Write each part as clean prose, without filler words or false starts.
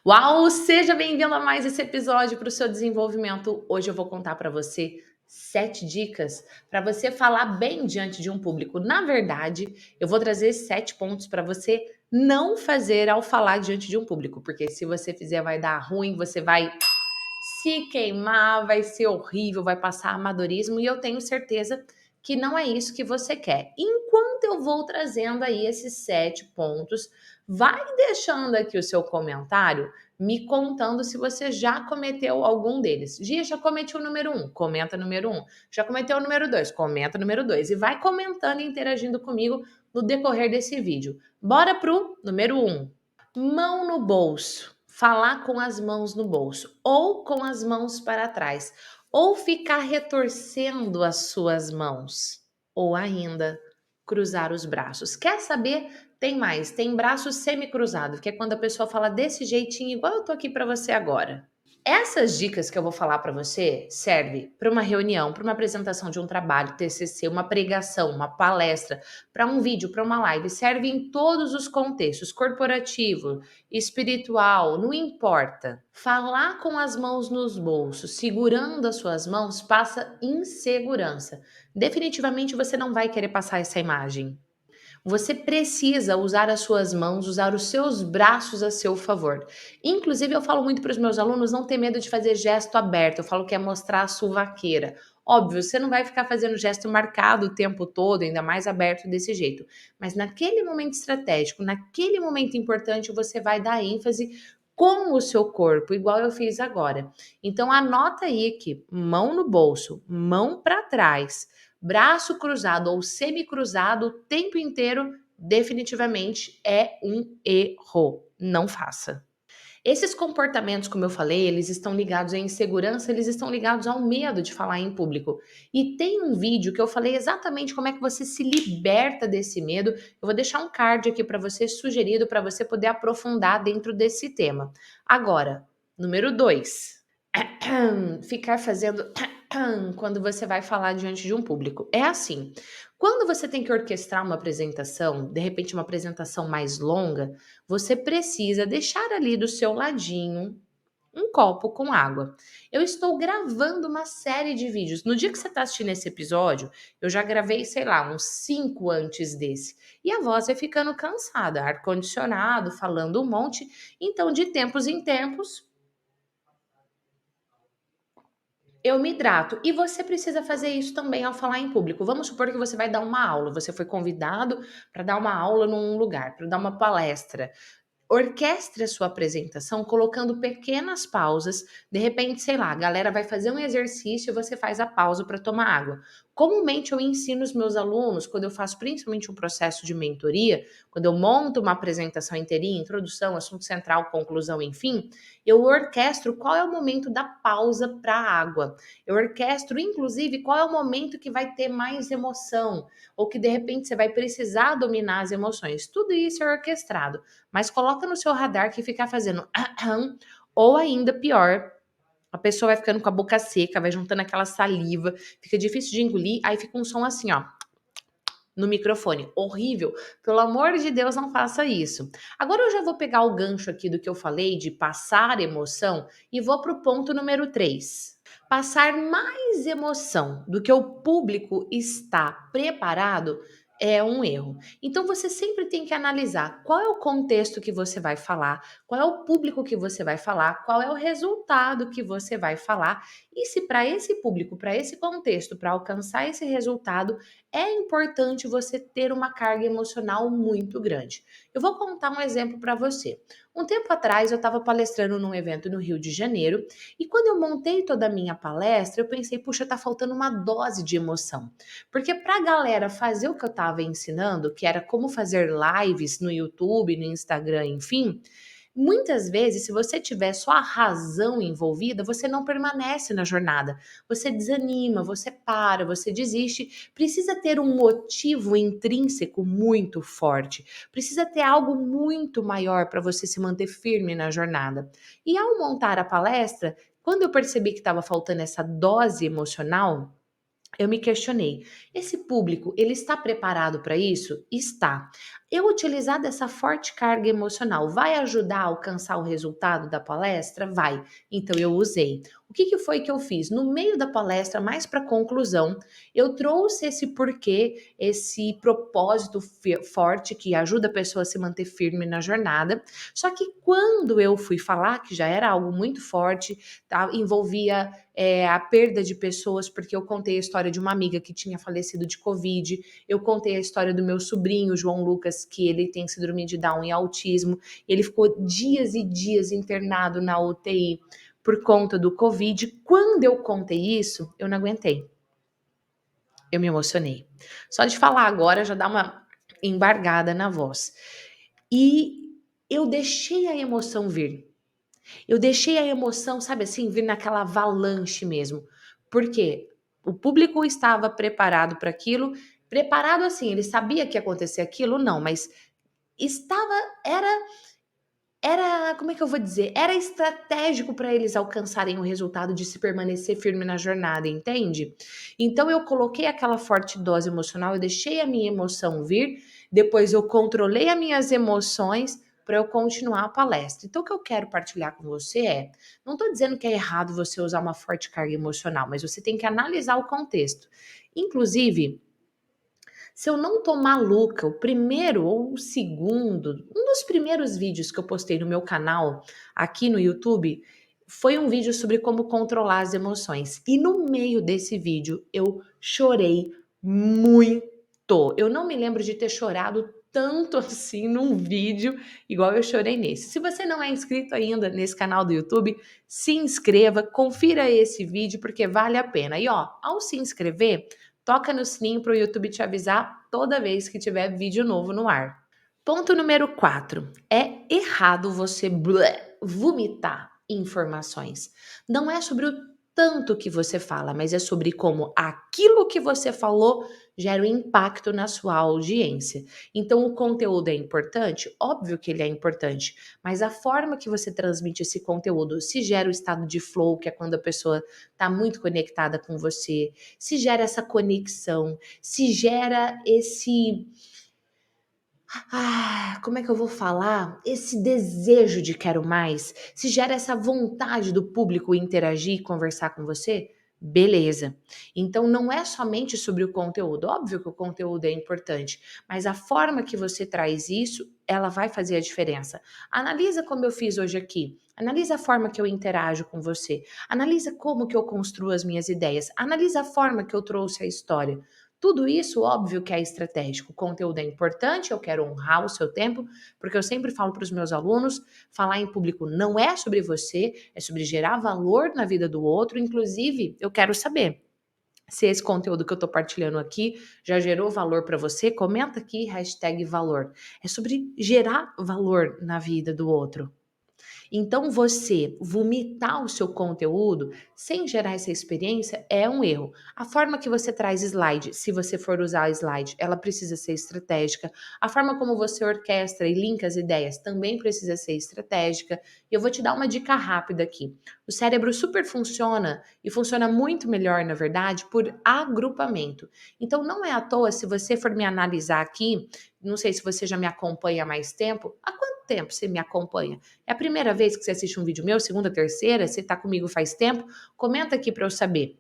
Uau! Seja bem-vindo a mais esse episódio para o seu desenvolvimento. Hoje eu vou contar para você 7 dicas para você falar bem diante de um público. Na verdade, eu vou trazer 7 pontos para você não fazer ao falar diante de um público, porque se você fizer vai dar ruim, você vai se queimar, vai ser horrível, vai passar amadorismo e eu tenho certeza que não é isso que você quer. Enquanto eu vou trazendo aí esses 7 pontos, vai deixando aqui o seu comentário me contando se você já cometeu algum deles. Gia, já cometi o número 1, comenta o número 1. Já cometeu o número 2, comenta o número 2. E vai comentando e interagindo comigo no decorrer desse vídeo. Bora pro número 1. Mão no bolso. Falar com as mãos no bolso, ou com as mãos para trás, ou ficar retorcendo as suas mãos, ou ainda cruzar os braços. Quer saber? Tem mais, tem braço semi-cruzado, que é quando a pessoa fala desse jeitinho, igual eu tô aqui para você agora. Essas dicas que eu vou falar para você serve para uma reunião, para uma apresentação de um trabalho, TCC, uma pregação, uma palestra, para um vídeo, para uma live, serve em todos os contextos, corporativo, espiritual, não importa. Falar com as mãos nos bolsos, segurando as suas mãos, passa insegurança. Definitivamente você não vai querer passar essa imagem. Você precisa usar as suas mãos, usar os seus braços a seu favor. Inclusive, eu falo muito para os meus alunos não ter medo de fazer gesto aberto. Eu falo que é mostrar a suvaqueira. Óbvio, você não vai ficar fazendo gesto marcado o tempo todo, ainda mais aberto desse jeito. Mas naquele momento estratégico, naquele momento importante, você vai dar ênfase com o seu corpo, igual eu fiz agora. Então anota aí que mão no bolso, mão para trás, braço cruzado ou semi-cruzado o tempo inteiro, definitivamente é um erro. Não faça. Esses comportamentos, como eu falei, eles estão ligados à insegurança, eles estão ligados ao medo de falar em público. E tem um vídeo que eu falei exatamente como é que você se liberta desse medo. Eu vou deixar um card aqui para você sugerido para você poder aprofundar dentro desse tema. Agora, número 2. Ficar fazendo quando você vai falar diante de um público. É assim, quando você tem que orquestrar uma apresentação, de repente uma apresentação mais longa, você precisa deixar ali do seu ladinho um copo com água. Eu estou gravando uma série de vídeos. No dia que você está assistindo esse episódio, eu já gravei, sei lá, uns 5 antes desse. E a voz vai ficando cansada, ar-condicionado, falando um monte. Então, de tempos em tempos, eu me hidrato. E você precisa fazer isso também ao falar em público. Vamos supor que você vai dar uma aula, você foi convidado para dar uma aula num lugar, para dar uma palestra. Orquestre a sua apresentação colocando pequenas pausas. De repente, sei lá, a galera vai fazer um exercício e você faz a pausa para tomar água. Comumente eu ensino os meus alunos, quando eu faço principalmente um processo de mentoria, quando eu monto uma apresentação inteirinha, introdução, assunto central, conclusão, enfim, eu orquestro qual é o momento da pausa para a água. Eu orquestro, inclusive, qual é o momento que vai ter mais emoção, ou que de repente você vai precisar dominar as emoções. Tudo isso é orquestrado. Mas coloca no seu radar que ficar fazendo ou ainda pior, a pessoa vai ficando com a boca seca, vai juntando aquela saliva, fica difícil de engolir, aí fica um som assim, ó, no microfone. Horrível. Pelo amor de Deus, não faça isso. Agora eu já vou pegar o gancho aqui do que eu falei de passar emoção e vou pro ponto número 3. Passar mais emoção do que o público está preparado é um erro. Então você sempre tem que analisar qual é o contexto que você vai falar, qual é o público que você vai falar, qual é o resultado que você vai falar e se para esse público, para esse contexto, para alcançar esse resultado, é importante você ter uma carga emocional muito grande. Eu vou contar um exemplo para você. Um tempo atrás eu estava palestrando num evento no Rio de Janeiro e quando eu montei toda a minha palestra, eu pensei, puxa, tá faltando uma dose de emoção. Porque para a galera fazer o que eu estava ensinando, que era como fazer lives no YouTube, no Instagram, enfim, muitas vezes, se você tiver só a razão envolvida, você não permanece na jornada. Você desanima, você para, você desiste. Precisa ter um motivo intrínseco muito forte. Precisa ter algo muito maior para você se manter firme na jornada. E ao montar a palestra, quando eu percebi que estava faltando essa dose emocional, eu me questionei, esse público, ele está preparado para isso? Está. Eu utilizar dessa forte carga emocional vai ajudar a alcançar o resultado da palestra? Vai. Então eu usei. O que foi que eu fiz? No meio da palestra, mais para conclusão, eu trouxe esse porquê, esse propósito forte que ajuda a pessoa a se manter firme na jornada. Só que quando eu fui falar, que já era algo muito forte, tá? Envolvia a perda de pessoas, porque eu contei a história de uma amiga que tinha falecido de Covid, eu contei a história do meu sobrinho, João Lucas, que ele tem síndrome de Down e autismo, ele ficou dias e dias internado na UTI por conta do Covid. Quando eu contei isso, eu não aguentei. Eu me emocionei. Só de falar agora já dá uma embargada na voz. E eu deixei a emoção vir. Eu deixei a emoção, sabe assim, vir naquela avalanche mesmo. Porque o público estava preparado para aquilo, preparado assim, ele sabia que ia acontecer aquilo? Não, mas estava, era, como é que eu vou dizer? Era estratégico para eles alcançarem o resultado de se permanecer firme na jornada, entende? Então eu coloquei aquela forte dose emocional, eu deixei a minha emoção vir, depois eu controlei as minhas emoções para eu continuar a palestra. Então o que eu quero partilhar com você não estou dizendo que é errado você usar uma forte carga emocional, mas você tem que analisar o contexto. Inclusive, se eu não tô maluca, o primeiro ou o segundo, um dos primeiros vídeos que eu postei no meu canal aqui no YouTube foi um vídeo sobre como controlar as emoções. E no meio desse vídeo eu chorei muito. Eu não me lembro de ter chorado tanto assim num vídeo igual eu chorei nesse. Se você não é inscrito ainda nesse canal do YouTube, se inscreva, confira esse vídeo porque vale a pena. E ó, ao se inscrever, toca no sininho para o YouTube te avisar toda vez que tiver vídeo novo no ar. Ponto número 4. É errado você vomitar informações. Não é sobre o tanto que você fala, mas é sobre como aquilo que você falou gera um impacto na sua audiência. Então, o conteúdo é importante? Óbvio que ele é importante, mas a forma que você transmite esse conteúdo, se gera o estado de flow, que é quando a pessoa está muito conectada com você, se gera essa conexão, se gera esse como é que eu vou falar? Esse desejo de quero mais, se gera essa vontade do público interagir e conversar com você, beleza. Então não é somente sobre o conteúdo. Óbvio que o conteúdo é importante, mas a forma que você traz isso, ela vai fazer a diferença. Analisa como eu fiz hoje aqui. Analisa a forma que eu interajo com você. Analisa como que eu construo as minhas ideias. Analisa a forma que eu trouxe a história. Tudo isso, óbvio que é estratégico. O conteúdo é importante, eu quero honrar o seu tempo, porque eu sempre falo para os meus alunos, falar em público não é sobre você, é sobre gerar valor na vida do outro. Inclusive, eu quero saber se esse conteúdo que eu estou partilhando aqui já gerou valor para você. Comenta aqui, #valor. É sobre gerar valor na vida do outro. Então, você vomitar o seu conteúdo sem gerar essa experiência é um erro. A forma que você traz slide, se você for usar slide, ela precisa ser estratégica. A forma como você orquestra e linka as ideias também precisa ser estratégica. E eu vou te dar uma dica rápida aqui. O cérebro super funciona e funciona muito melhor, na verdade, por agrupamento. Então, não é à toa, se você for me analisar aqui, não sei se você já me acompanha há mais tempo. Há quanto tempo você me acompanha? É a primeira vez que você assiste um vídeo meu, segunda, terceira? Você está comigo faz tempo? Comenta aqui para eu saber.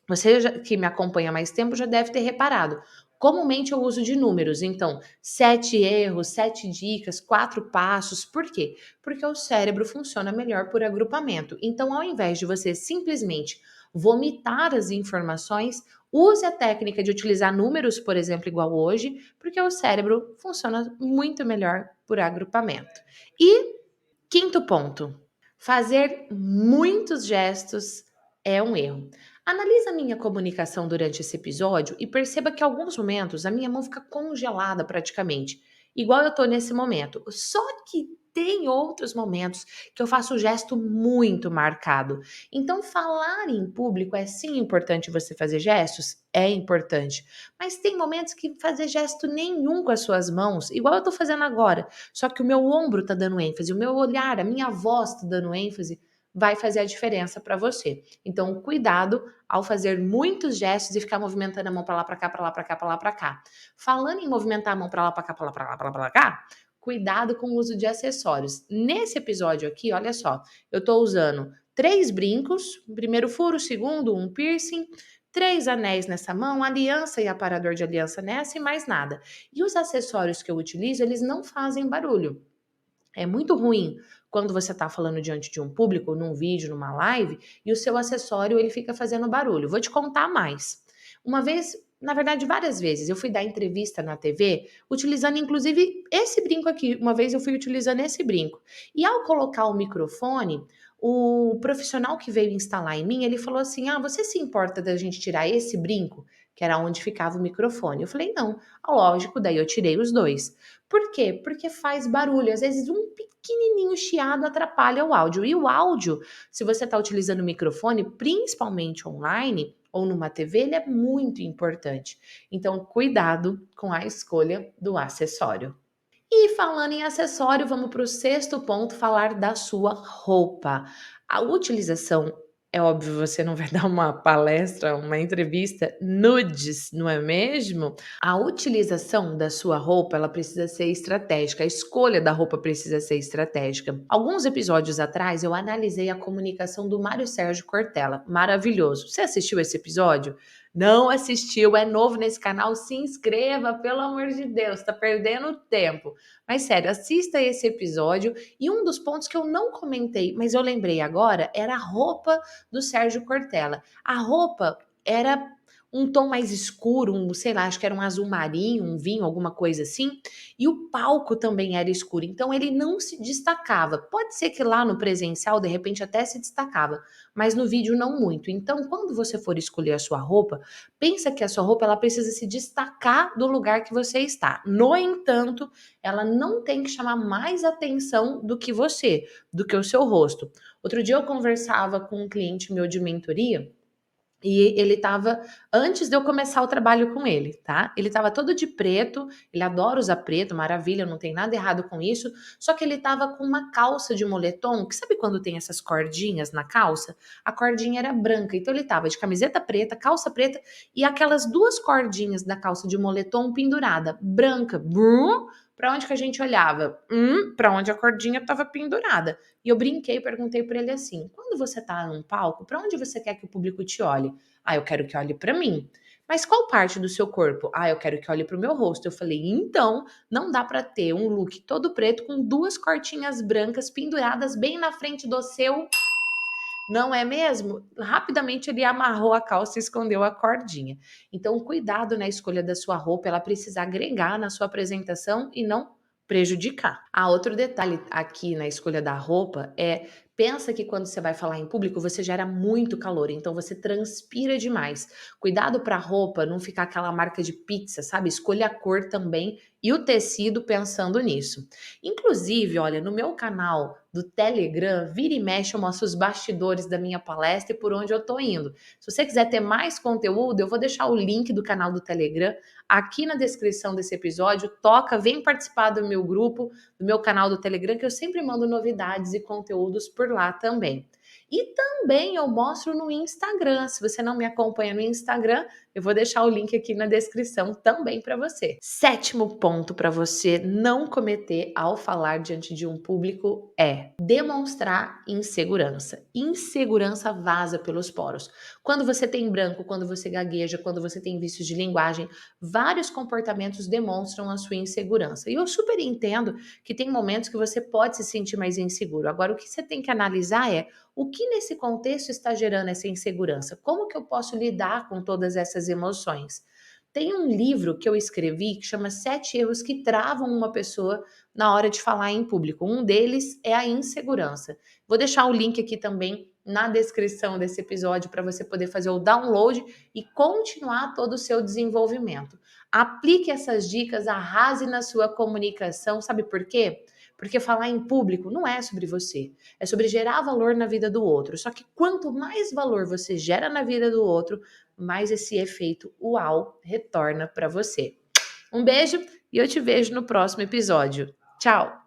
Você que me acompanha há mais tempo já deve ter reparado. Comumente eu uso de números, então 7 erros, 7 dicas, 4 passos. Por quê? Porque o cérebro funciona melhor por agrupamento. Então, ao invés de você simplesmente vomitar as informações, use a técnica de utilizar números, por exemplo, igual hoje, porque o cérebro funciona muito melhor por agrupamento. E quinto ponto, fazer muitos gestos é um erro. Analisa a minha comunicação durante esse episódio e perceba que em alguns momentos a minha mão fica congelada praticamente, igual eu tô nesse momento. Só que tem outros momentos que eu faço o gesto muito marcado. Então, falar em público é sim importante você fazer gestos? É importante. Mas tem momentos que fazer gesto nenhum com as suas mãos, igual eu tô fazendo agora, só que o meu ombro tá dando ênfase, o meu olhar, a minha voz tá dando ênfase, vai fazer a diferença para você. Então, cuidado ao fazer muitos gestos e ficar movimentando a mão para lá, para cá, para lá, para cá, para lá, para cá. Falando em movimentar a mão para lá, para cá, para lá, para lá, para lá, para cá, cuidado com o uso de acessórios. Nesse episódio aqui, olha só, eu tô usando 3 brincos, primeiro furo, segundo, um piercing, 3 anéis nessa mão, aliança e aparador de aliança nessa e mais nada. E os acessórios que eu utilizo, eles não fazem barulho. É muito ruim quando você está falando diante de um público, num vídeo, numa live, e o seu acessório ele fica fazendo barulho. Vou te contar mais. Uma vez, na verdade, várias vezes, eu fui dar entrevista na TV, utilizando inclusive esse brinco aqui. Uma vez eu fui utilizando esse brinco. E ao colocar o microfone, o profissional que veio instalar em mim, ele falou assim: "Ah, você se importa da gente tirar esse brinco?" Que era onde ficava o microfone. Eu falei: "Não." Ah, lógico, daí eu tirei os dois. Por quê? Porque faz barulho. Às vezes um pequenininho chiado atrapalha o áudio. E o áudio, se você está utilizando o microfone, principalmente online ou numa TV, ele é muito importante. Então, cuidado com a escolha do acessório. E falando em acessório, vamos para o sexto ponto, falar da sua roupa. A utilização, é óbvio, você não vai dar uma palestra, uma entrevista nudes, não é mesmo? A utilização da sua roupa, ela precisa ser estratégica, a escolha da roupa precisa ser estratégica. Alguns episódios atrás, eu analisei a comunicação do Mário Sérgio Cortella, maravilhoso. Você assistiu esse episódio? Não assistiu, é novo nesse canal, se inscreva, pelo amor de Deus, tá perdendo tempo. Mas sério, assista esse episódio. E um dos pontos que eu não comentei, mas eu lembrei agora, era a roupa do Sérgio Cortella. A roupa era um tom mais escuro, sei lá, acho que era um azul marinho, um vinho, alguma coisa assim. E o palco também era escuro, então ele não se destacava. Pode ser que lá no presencial, de repente, até se destacava, mas no vídeo não muito. Então, quando você for escolher a sua roupa, pensa que a sua roupa ela precisa se destacar do lugar que você está. No entanto, ela não tem que chamar mais atenção do que você, do que o seu rosto. Outro dia eu conversava com um cliente meu de mentoria e ele estava, antes de eu começar o trabalho com ele, tá? Ele estava todo de preto, ele adora usar preto, maravilha, não tem nada errado com isso. Só que ele estava com uma calça de moletom, que sabe quando tem essas cordinhas na calça? A cordinha era branca, então ele estava de camiseta preta, calça preta e aquelas duas cordinhas da calça de moletom pendurada, branca. Para onde que a gente olhava? Para onde a cordinha estava pendurada. E eu brinquei, perguntei para ele assim: quando você tá num palco, para onde você quer que o público te olhe? Ah, eu quero que olhe para mim. Mas qual parte do seu corpo? Ah, eu quero que olhe para o meu rosto. Eu falei: então, não dá para ter um look todo preto com duas cortinhas brancas penduradas bem na frente do seu, não é mesmo? Rapidamente ele amarrou a calça e escondeu a cordinha. Então, cuidado na escolha da sua roupa, ela precisa agregar na sua apresentação e não prejudicar. Outro detalhe aqui na escolha da roupa é, pensa que quando você vai falar em público, você gera muito calor, então você transpira demais. Cuidado para a roupa não ficar aquela marca de pizza, sabe? Escolha a cor também e o tecido pensando nisso. Inclusive, olha, no meu canal do Telegram, vira e mexe, eu mostro os bastidores da minha palestra e por onde eu tô indo. Se você quiser ter mais conteúdo, eu vou deixar o link do canal do Telegram aqui na descrição desse episódio. Toca, vem participar do meu grupo, do meu canal do Telegram, que eu sempre mando novidades e conteúdos por lá também. E também eu mostro no Instagram. Se você não me acompanha no Instagram, eu vou deixar o link aqui na descrição também para você. Sétimo ponto para você não cometer ao falar diante de um público é demonstrar insegurança. Insegurança vaza pelos poros. Quando você tem branco, quando você gagueja, quando você tem vícios de linguagem, vários comportamentos demonstram a sua insegurança. E eu super entendo que tem momentos que você pode se sentir mais inseguro. Agora, o que você tem que analisar é o que nesse contexto está gerando essa insegurança? Como que eu posso lidar com todas essas emoções? Tem um livro que eu escrevi que chama 7 erros que travam uma pessoa na hora de falar em público. Um deles é a insegurança. Vou deixar o link aqui também na descrição desse episódio para você poder fazer o download e continuar todo o seu desenvolvimento. Aplique essas dicas, arrase na sua comunicação. Sabe por quê? Porque falar em público não é sobre você, é sobre gerar valor na vida do outro. Só que quanto mais valor você gera na vida do outro, mais esse efeito uau retorna para você. Um beijo e eu te vejo no próximo episódio. Tchau!